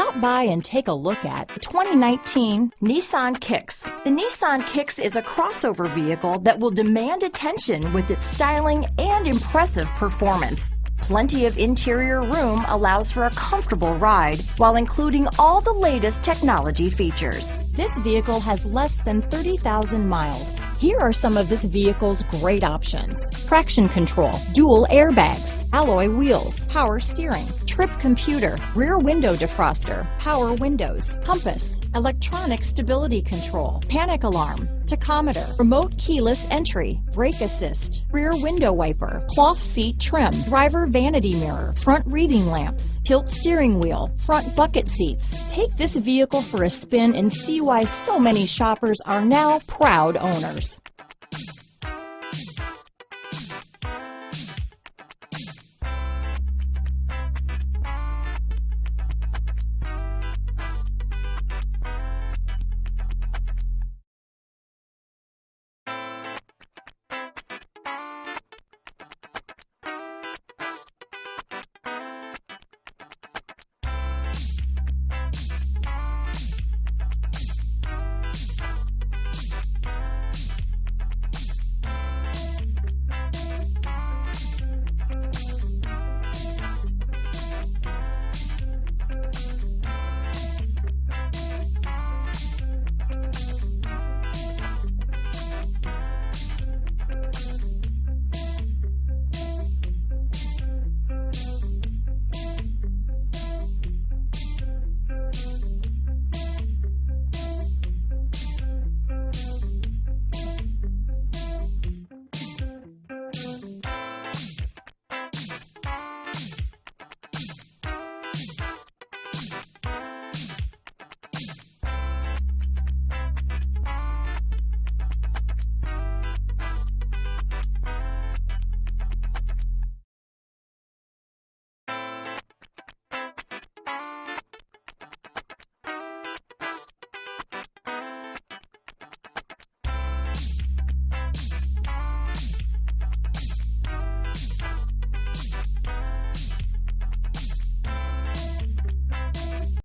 Stop by and take a look at the 2019 Nissan Kicks. The Nissan Kicks is a crossover vehicle that will demand attention with its styling and impressive performance. Plenty of interior room allows for a comfortable ride while including all the latest technology features. This vehicle has less than 30,000 miles. Here are some of this vehicle's great options: traction control, dual airbags, alloy wheels, power steering, trip computer, rear window defroster, power windows, compass, electronic stability control, panic alarm, tachometer, remote keyless entry, brake assist, rear window wiper, cloth seat trim, driver vanity mirror, front reading lamps, tilt steering wheel, front bucket seats. Take this vehicle for a spin and see why so many shoppers are now proud owners.